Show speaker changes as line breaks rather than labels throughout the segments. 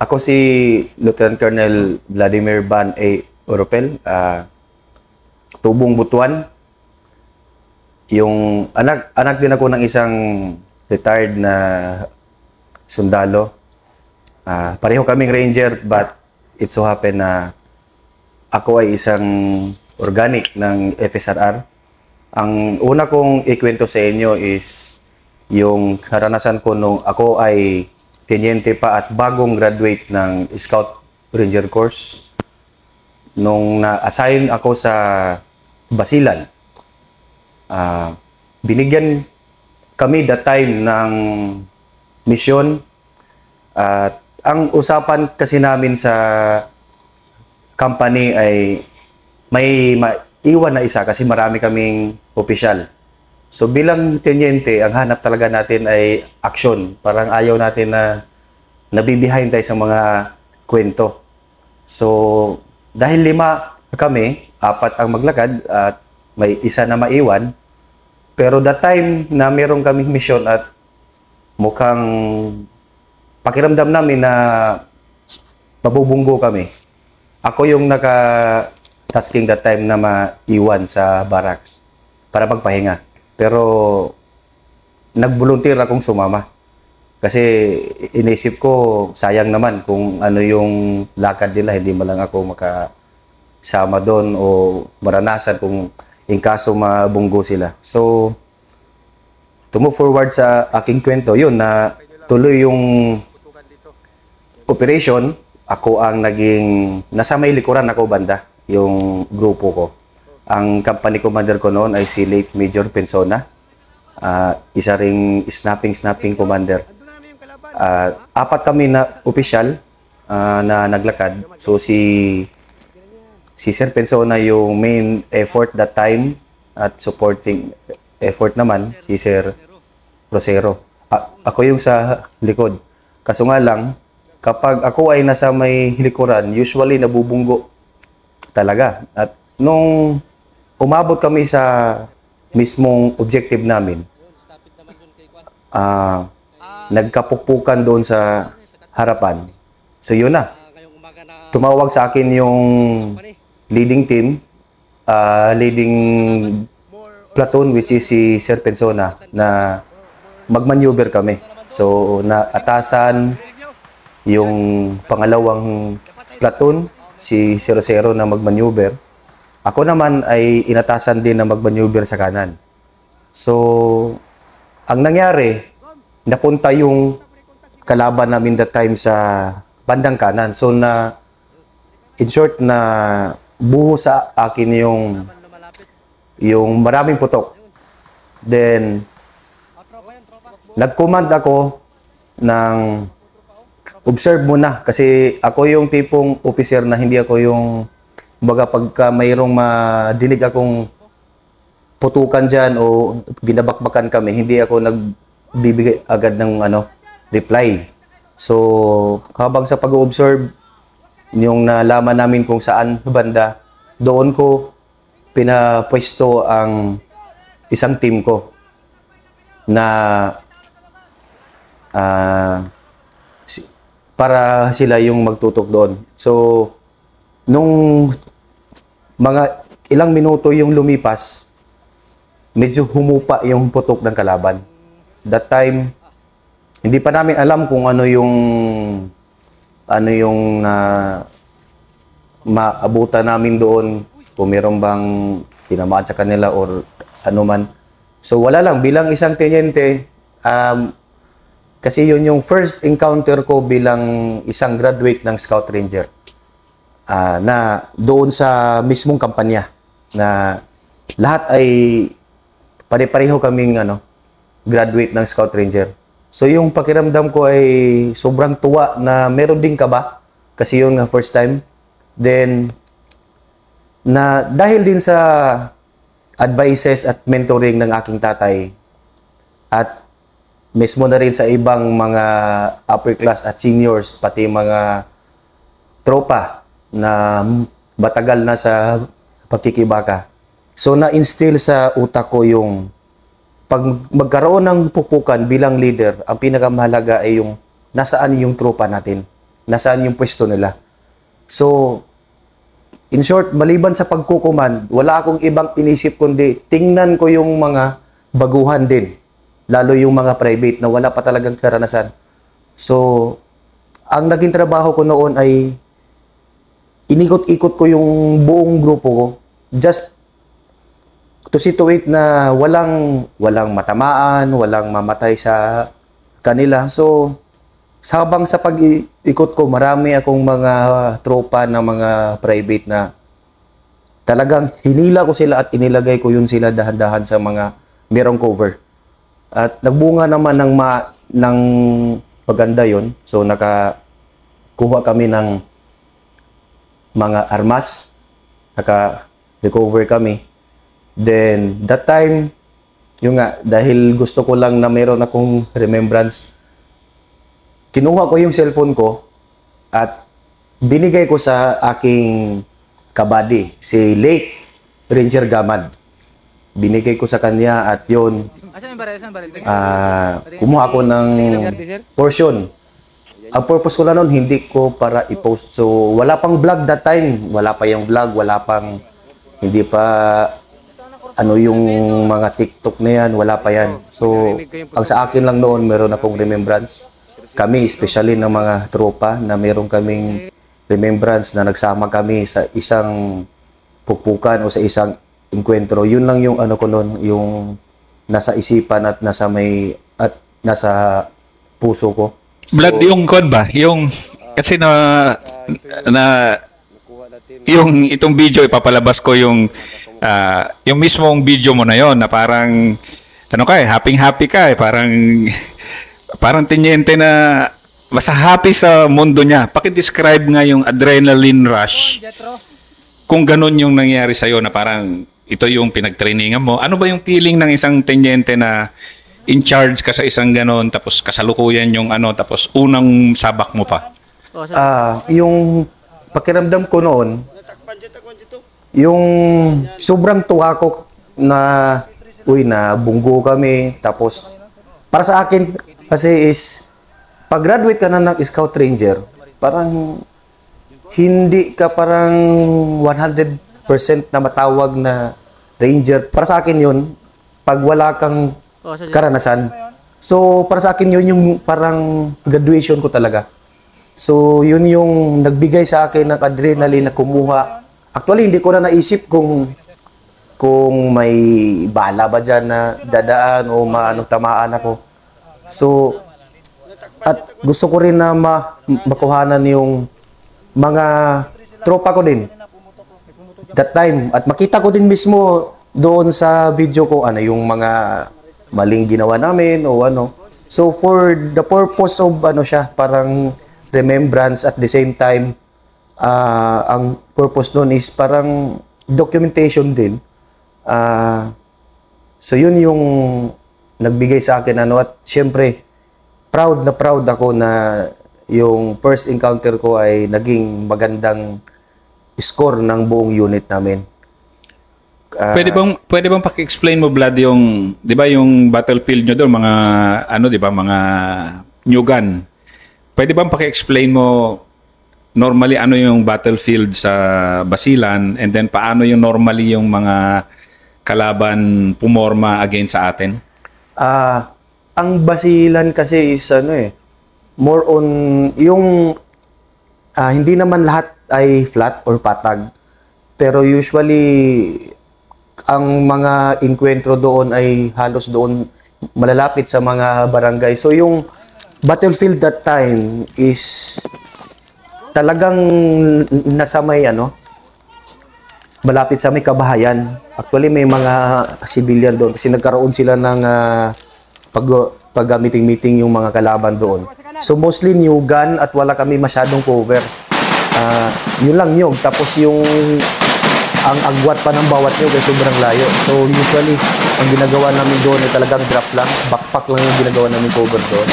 Ako si Lieutenant Colonel Vladimir Van A. Oropel, tubong Butuan. Yung anak din ako ng isang retired na sundalo. Pareho kaming ranger, but it so happen na ako ay isang organic ng FSRR. Ang una kong ikwento sa inyo is yung karanasan ko nung ako ay tenyente pa at bagong graduate ng Scout Ranger course. Nung na-assign ako sa Basilan, binigyan kami that time ng misyon. At ang usapan kasi namin sa company ay may maiwan na isa kasi marami kaming opisyal. So bilang tenyente, ang hanap talaga natin ay action. Parang ayaw natin na nabibehind tayo sa mga kwento. So dahil 5 kami, 4 ang maglakad at may isa na maiwan. Pero that time na meron kaming mission at mukhang pakiramdam namin na mabubunggo kami. Ako yung naka-tasking that time na maiwan sa barracks para magpahinga. Pero nag-volunteer akong sumama. Kasi inisip ko, sayang naman kung ano yung lakad nila, hindi mo lang ako makasama doon o maranasan kung in kaso mabunggo sila. So, to move forward sa aking kwento, yun na tuloy yung operation. Ako ang nasa may likuran ako banda, yung grupo ko. Ang company commander ko noon ay si late Major Pensona. Isa ring snapping commander. 4 kami na opisyal na naglakad. So si Sir Pensona yung main effort that time at supporting effort naman si Sir Rosero. Ako yung sa likod. Kaso nga lang, kapag ako ay nasa may likuran, usually nabubunggo talaga. At nung umabot kami sa mismong objective namin, nagkapukpukan doon sa harapan. So yun na. Tumawag sa akin yung leading team, leading platoon, which is si Sir Pensona, na magmaneuver kami. So naatasan yung pangalawang platoon, si 00 na magmaneuver. Ako naman ay inatasan din na magmaneuver sa kanan. So, ang nangyari, napunta yung kalaban namin that time sa bandang kanan. So, in short, na buho sa akin yung maraming putok. Then, nag-command ako ng observe muna kasi ako yung tipong officer na hindi ako yung baga pagka mayroong madinig akong putukan dyan o binabakbakan kami, hindi ako nagbibigay agad ng reply. So, habang sa pag-observe, yung nalaman namin kung saan banda, doon ko pinapwesto ang isang team ko na para sila yung magtutok doon. So, nung mga ilang minuto yung lumipas, medyo humupa yung putok ng kalaban. That time, hindi pa namin alam kung ano yung maabutan namin doon, kung meron bang tinamaan sa kanila or ano man. So, wala lang. Bilang isang tenyente, kasi yun yung first encounter ko bilang isang graduate ng Scout Ranger. Na doon sa mismong kampanya na lahat ay pare-pareho kaming graduate ng Scout Ranger. So yung pakiramdam ko ay sobrang tuwa na meron din kaba kasi yun nga first time. Then na dahil din sa advices at mentoring ng aking tatay at mismo na rin sa ibang mga upper class at seniors, pati mga tropa na matagal na sa pagkikibaka. So na-instill sa utak ko yung pag magkaroon ng pupukan bilang leader, ang pinakamahalaga ay yung nasaan yung tropa natin. nasaan yung pwesto nila. So, in short, maliban sa pagkukuman, wala akong ibang inisip kundi tingnan ko yung mga baguhan din. Lalo yung mga private na wala pa talagang karanasan. So, ang naging trabaho ko noon ay inikot-ikot ko yung buong grupo ko just to situate na walang matamaan, walang mamatay sa kanila. So, habang sa pag-ikot ko, marami akong mga tropa na mga private na talagang hinila ko sila at inilagay ko yun sila dahan-dahan sa mga merong cover. At nagbunga naman ng maganda yun. So, nakakuha kami ng mga armas, naka-recover kami. Then, that time, yung nga, dahil gusto ko lang na meron akong remembrance, kinuha ko yung cellphone ko at binigay ko sa aking kabady, si late Ranger Gamad. Binigay ko sa kanya at yun, kumuha ko ng portion. Ang purpose ko lang nun, hindi ko para i-post. So, wala pang vlog that time. Wala pa yung vlog, hindi pa yung mga TikTok na yan, wala pa yan. So, ang sa akin lang noon, meron akong remembrance. Kami, especially ng mga tropa, na meron kaming remembrance na nagsama kami sa isang pupukan o sa isang enkwentro. Yun lang yung ko noon, yung nasa isipan at nasa puso ko. So,
Blood, yung code ba? Yung, kasi yung itong video, ipapalabas ko yung mismong video mo na yon na parang, happy ka parang tinyente na basta happy sa mundo niya. Paki-describe nga yung adrenaline rush. Kung ganun yung nangyari sa'yo na parang ito yung pinag-trainingan mo. Ano ba yung feeling ng isang tinyente na in charge ka sa isang ganon, tapos kasalukuyan yung tapos unang sabak mo pa?
Yung pakiramdam ko noon, yung sobrang tuwa ko na, na bunggo kami. Tapos, para sa akin, kasi pag-graduate ka na ng Scout Ranger, parang hindi ka parang 100% na matawag na Ranger. Para sa akin yun, pag wala kang karanasan. So, para sa akin yun yung parang graduation ko talaga. So, yun yung nagbigay sa akin ng adrenaline na kumuha. Actually, hindi ko na naisip kung may bala ba dyan na dadaan o tamaan ako. So, at gusto ko rin na makuhanan yung mga tropa ko din that time. At makita ko din mismo doon sa video ko yung mga maling ginawa namin o So, for the purpose of siya, parang remembrance at the same time, ang purpose nun is parang documentation din. So, yun yung nagbigay sa akin at syempre, proud ako na yung first encounter ko ay naging magandang score ng buong unit namin.
Pwede bang paki-explain mo, Vlad, yung 'di ba yung battlefield nyo doon, mga mga new gun. Pwede bang paki-explain mo normally ano yung battlefield sa Basilan, and then paano yung normally yung mga kalaban pumorma against sa atin?
Ang Basilan kasi is more on yung hindi naman lahat ay flat or patag. Pero usually ang mga inkwentro doon ay halos doon malalapit sa mga barangay. So yung battlefield that time is talagang nasa may malapit sa may kabahayan. Actually may mga civilian doon kasi nagkaroon sila ng pag-meeting-meeting yung mga kalaban doon. So mostly new gun at wala kami masyadong cover. Yun lang nyog. Tapos ang agwat pa ng bawat nyog ay sobrang layo. So usually, ang ginagawa namin doon ay talagang drop lang. Backpack lang yung ginagawa namin cover doon.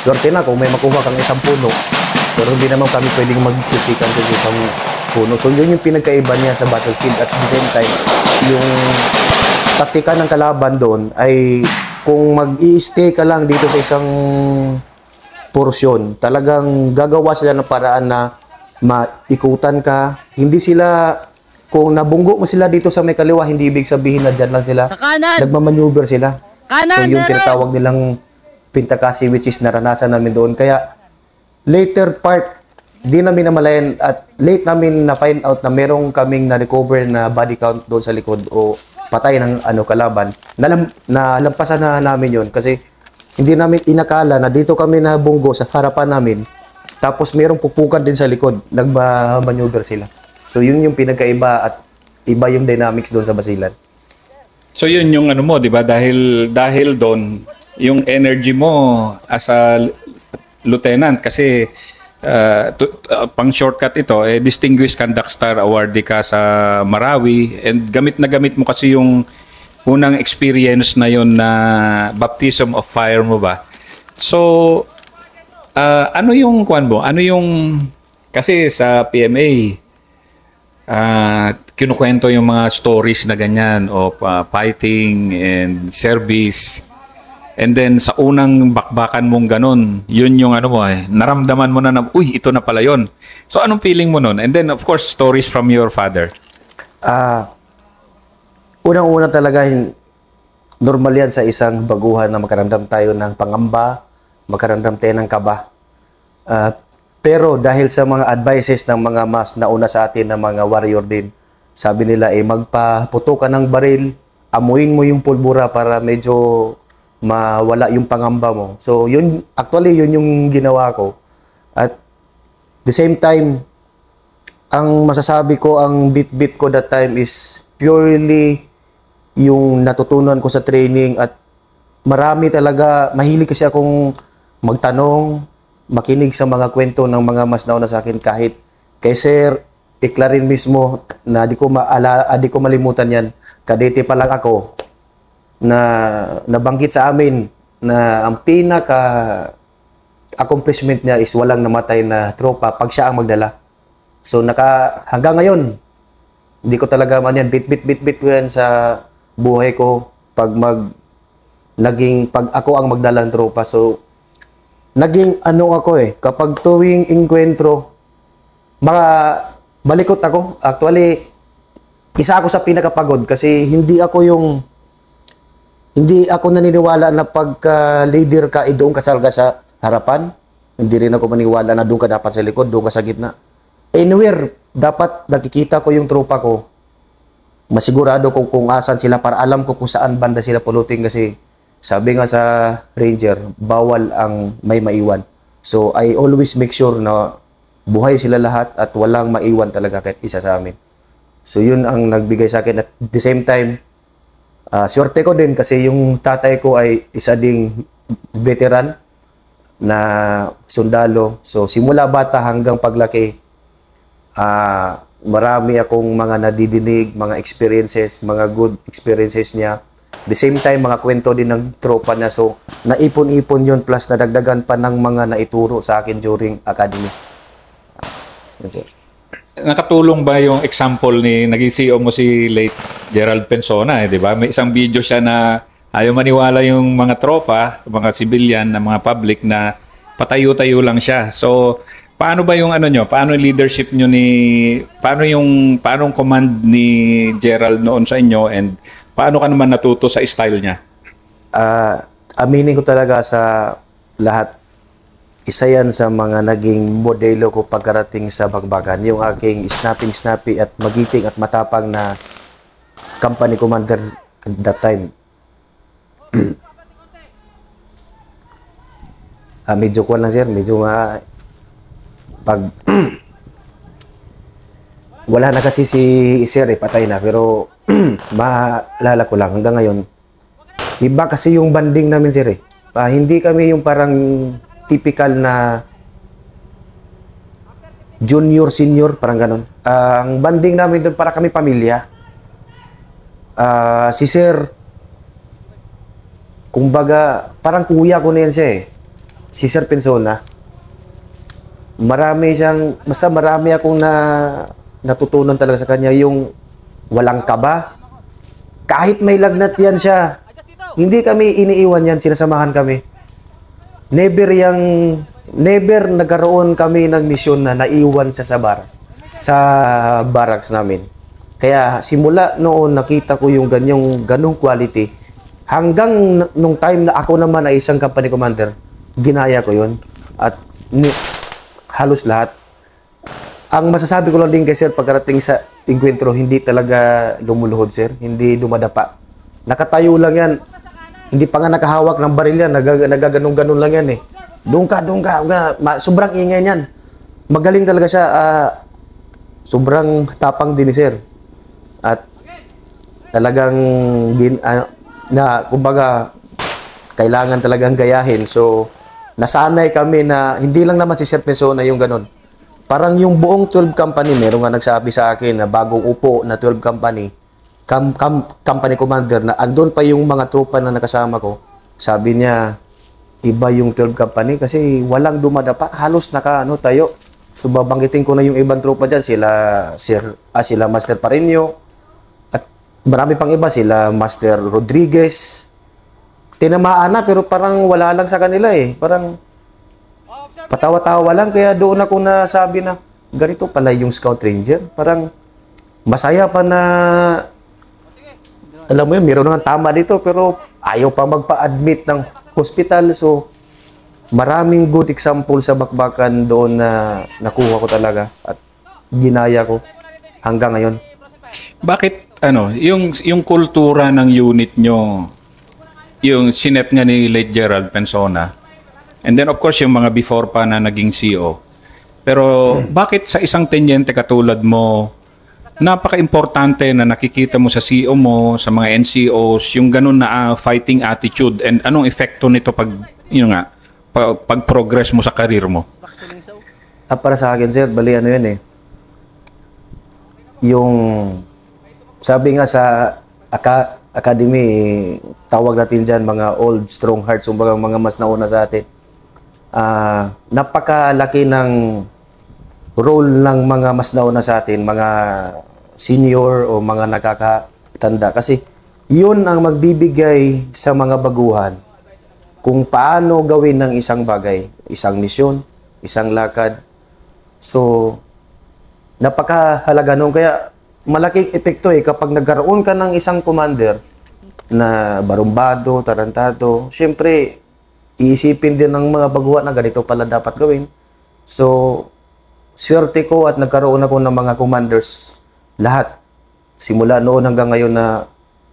Swerte na kung may makuha kang isang puno. Pero hindi naman kami pwedeng magsisikan sa isang puno. So yun yung pinagkaiba niya sa battlefield. At the same time, yung taktika ng kalaban doon ay kung mag-i-stay ka lang dito sa isang porsyon. Talagang gagawa sila ng paraan na maikutan ka. Hindi sila, kung nabunggo mo sila dito sa may kaliwa, hindi ibig sabihin na dyan lang sila.
Sa kanan!
Nagmamaneuver sila.
Kanan,
So yung
meron!
tinatawag nilang pintakasi, which is naranasan namin doon. Kaya later part, di namin namalayan at late namin na-find out na merong kaming na-recover na body count doon sa likod o patay ng kalaban. Nalampasan na namin yon kasi hindi namin inakala na dito kami nabunggo sa harapan namin. Tapos merong pupukan din sa likod. Nagma-maneuver sila. So yun yung pinagkaiba at iba yung dynamics doon sa Basilan.
So yun yung ano mo, 'di ba? Dahil doon yung energy mo as a lieutenant kasi pang shortcut ito, Distinguished Conduct Star awardee ka sa Marawi and gamit na gamit mo kasi yung unang experience na yun na baptism of fire mo ba? So, ano yung kuan mo? Ano yung, kasi sa PMA, kinukwento yung mga stories na ganyan of fighting and service. And then sa unang bakbakan mong ganun, yun yung ano mo naramdaman mo na uy, ito na pala yun. So anong feeling mo nun? And then of course, stories from your father.
Unang-una talaga, normal yan sa isang baguhan na makaramdam tayo ng pangamba, makaramdam tayo ng kaba. Pero dahil sa mga advices ng mga mas nauna sa atin na mga warrior din, sabi nila magpaputo ka ng baril, amuin mo yung pulbura para medyo mawala yung pangamba mo. So yun, actually yun yung ginawa ko. At the same time, ang masasabi ko, ang bit-bit ko that time is purely yung natutunan ko sa training at marami talaga, mahilig kasi akong magtanong, makinig sa mga kwento ng mga mas nauna sa akin kahit kay Sir Iklarin mismo na di ko malimutan yan. Kadete pa lang ako na nabanggit sa amin na ang pinaka accomplishment niya is walang namatay na tropa pag siya ang magdala. So hanggang ngayon hindi ko talaga man yan bit ko yan sa buhay ko pag ako ang magdalang tropa. So naging ako kapag tuwing inkwentro balikot ako. Actually isa ako sa pinakapagod kasi hindi ako naniniwala na pagka leader ka, doon ka salga sa harapan. Hindi rin ako maniwala na doon ka dapat sa likod, doon ka sa gitna. Anywhere, dapat nakikita ko yung tropa ko. Masigurado ko kung asan sila para alam ko kung saan banda sila pulutin kasi sabi nga sa Ranger, bawal ang may maiwan. So, I always make sure na buhay sila lahat at walang maiwan talaga kahit isa sa amin. So, yun ang nagbigay sa akin. At the same time, swerte ko din kasi yung tatay ko ay isa ding veteran na sundalo. So simula bata hanggang paglaki, marami akong mga nadidinig, mga experiences, mga good experiences niya. The same time, mga kwento din ng tropa niya. So naipon-ipon yun plus nadagdagan pa ng mga naituro sa akin during academy.
Nakatulong ba yung example ni naging CEO mo si late Gerald Pensona, di ba? May isang video siya na ayaw maniwala yung mga tropa, mga civilian, na mga public na patayo-tayo lang siya. So, paano ba yung nyo? Paano yung leadership nyo paano command ni Gerald noon sa inyo and paano ka naman natuto sa style niya?
Aminin ko talaga sa lahat. Isa yan sa mga naging modelo ko pagkarating sa bagbagan. Yung aking snappy at magiting at matapang na company commander that time. Medyo ko lang sir, medyo pag wala na kasi si sir patay na, pero maalala ko lang hanggang ngayon. Iba kasi yung banding namin sir hindi kami yung parang typical na junior, senior, parang ganon. Ang banding namin doon para kami pamilya. Si Sir, kumbaga, parang kuya ko na yan siya Si Sir Pensona. Marami akong natutunan talaga sa kanya. Yung walang kaba. Kahit may lagnat yan siya, hindi kami iniiwan yan, sinasamahan kami. Never yung never nagkaroon kami ng misyon na naiwan siya sa barracks namin. Kaya simula noon nakita ko yung ganong quality. Hanggang nung time na ako naman ay isang company commander, ginaya ko yun. At halos lahat. Ang masasabi ko lang din kay sir, pagkarating sa enkwentro, hindi talaga lumuluhod sir. Hindi dumadapa. Nakatayo lang yan. Hindi pa nga nakahawak ng baril yan. Nagaganong-ganon lang yan eh. Doon ka. Sobrang ingay niyan. Magaling talaga siya. Sobrang tapang din ni sir. At talagang kumbaga kailangan talagang gayahin. So nasanay kami na hindi lang naman si Sir Persona yung ganun. Parang yung buong 12 company, meron nga nagsabi sa akin na bagong upo na 12 company, company commander, na andun pa yung mga tropa na nakasama ko. Sabi niya, iba yung 12 company kasi walang dumadapa. Halos tayo. So babanggitin ko na yung ibang tropa dyan. Sila Master Pareño. At marami pang iba. Sila Master Rodriguez. Tinamaan na pero parang wala lang sa kanila eh. Parang patawa-tawa lang. Kaya doon ako nasabi na ganito pala yung Scout Ranger. Parang masaya pa na alam mo yun, meron nga tama dito pero ayaw pa magpa-admit ng hospital. So maraming good example sa bakbakan doon na nakuha ko talaga at ginaya ko hanggang ngayon.
Bakit yung kultura ng unit nyo, yung sinet nga ni late Gerald Pensona, and then of course yung mga before pa na naging CO. Pero bakit sa isang tenyente katulad mo, napaka-importante na nakikita mo sa CO mo, sa mga NCOs, yung ganun na fighting attitude, and anong epekto nito pag pag-progress mo sa karir mo?
Para sa akin, sir, bali yun eh. Yung sabi nga sa academy, tawag natin dyan mga old strong hearts, mga mas nauna sa atin. Napakalaki ng role ng mga mas nauna sa atin, mga senior o mga nakakatanda. Kasi yun ang magbibigay sa mga baguhan kung paano gawin ng isang bagay, isang misyon, isang lakad. So, napakahalaga nun. Kaya malaking epekto kapag nagkaroon ka ng isang commander na barumbado, tarantado, syempre, iisipin din ng mga baguhan na ganito pala dapat gawin. So, swerte ko at nagkaroon ako ng mga commanders lahat. Simula noon hanggang ngayon na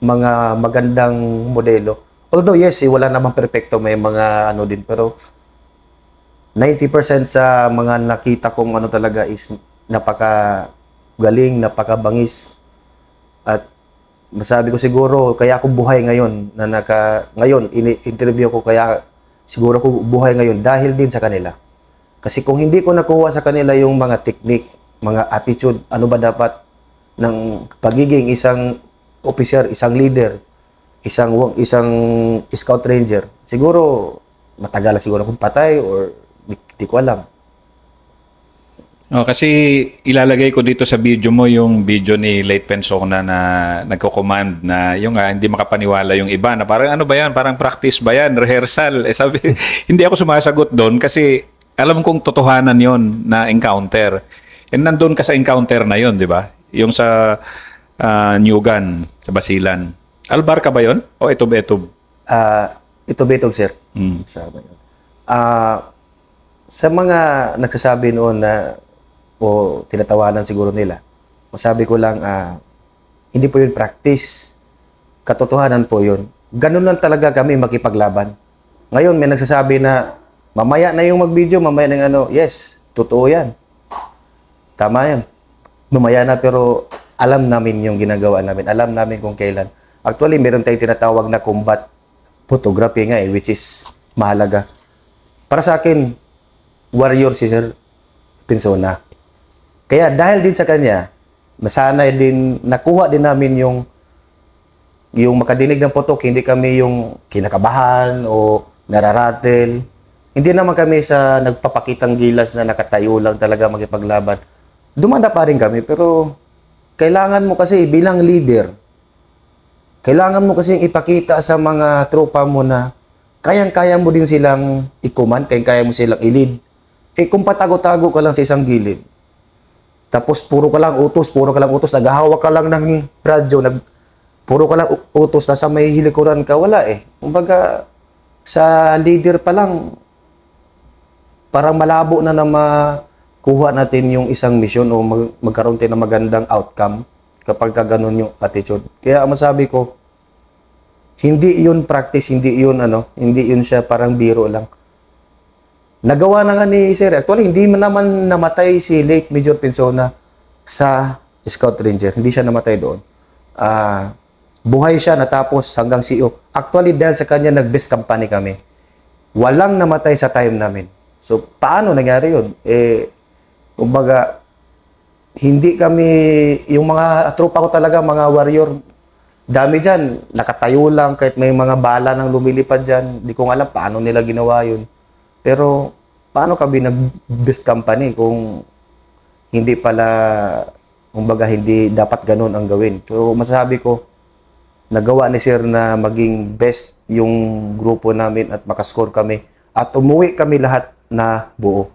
mga magandang modelo. Although yes, wala namang perfecto, may mga din, pero 90% sa mga nakita kong talaga is napakagaling, napakabangis. At masabi ko siguro, kaya ako buhay ngayon, ngayon, interview ko, kaya siguro ko buhay ngayon dahil din sa kanila. Kasi kung hindi ko nakuha sa kanila yung mga technique, mga attitude, ano ba dapat ng pagiging isang officer, isang leader, isang scout ranger, siguro matagal siguro akong patay or di ko alam.
Kasi ilalagay ko dito sa video mo yung video ni late Pensona na nagko-command na yung hindi makapaniwala yung iba na parang ano ba yan, parang practice ba yan, rehearsal. Sabi, hindi ako sumasagot doon kasi alam kong totohanan yon na encounter. And nandun ka sa encounter na yon, di ba? Yung sa Newgan, sa Basilan. Albarca ba yon? O Etob-Etob?
Etob-Etob, sir. Sa mga nagsasabi noon na o tinatawanan siguro nila, masabi ko lang, hindi po yun practice. Katotohanan po yun. Ganun lang talaga kami makipaglaban. Ngayon, may nagsasabi na, mamaya na yung mag-video, mamaya na yes, totoo yan. Tama yan. Mamaya na, pero alam namin yung ginagawa namin. Alam namin kung kailan. Actually, meron tayong tinatawag na combat photography nga which is mahalaga. Para sa akin, warrior si Sir Pensona. Kaya dahil din sa kanya, nasanay din, nakuha din namin yung makadinig ng putok, hindi kami yung kinakabahan o nararatel. Hindi naman kami sa nagpapakitang gilas na nakatayo lang talaga makipaglaban. Dumanda pa rin kami, pero kailangan mo kasi bilang leader, kailangan mo kasi ipakita sa mga tropa mo na kayang-kaya mo din silang ikuman, kayang-kaya mo silang ilid. Eh kung patago-tago ka lang sa isang gilid, tapos puro ka lang utos, naghahawak ka lang ng radyo, puro ka lang utos, nasa may hilikuran ka, wala eh. Kumbaga, sa leader pa lang, parang malabo na makuha natin yung isang mission o magkaroon tayo ng magandang outcome kapag ka ganun yung attitude. Kaya masabi ko, hindi yun practice, hindi yun siya parang biro lang. Nagawa na nga ni Sir. Actually, hindi naman namatay si Lake Major Pensona sa Scout Ranger. Hindi siya namatay doon. Buhay siya, natapos hanggang CEO. Actually, dahil sa kanya, nag-best company kami. Walang namatay sa time namin. So, paano nangyari yun? Kumbaga, hindi kami, yung mga tropa ko talaga, mga warrior, dami dyan, nakatayo lang, kahit may mga bala nang lumilipad dyan. Hindi ko alam paano nila ginawa yun. Pero, paano kami nag-best company kung hindi pala, kumbaga, hindi dapat ganun ang gawin. So, masasabi ko, nagawa ni Sir na maging best yung grupo namin at makascore kami at umuwi kami lahat na buo.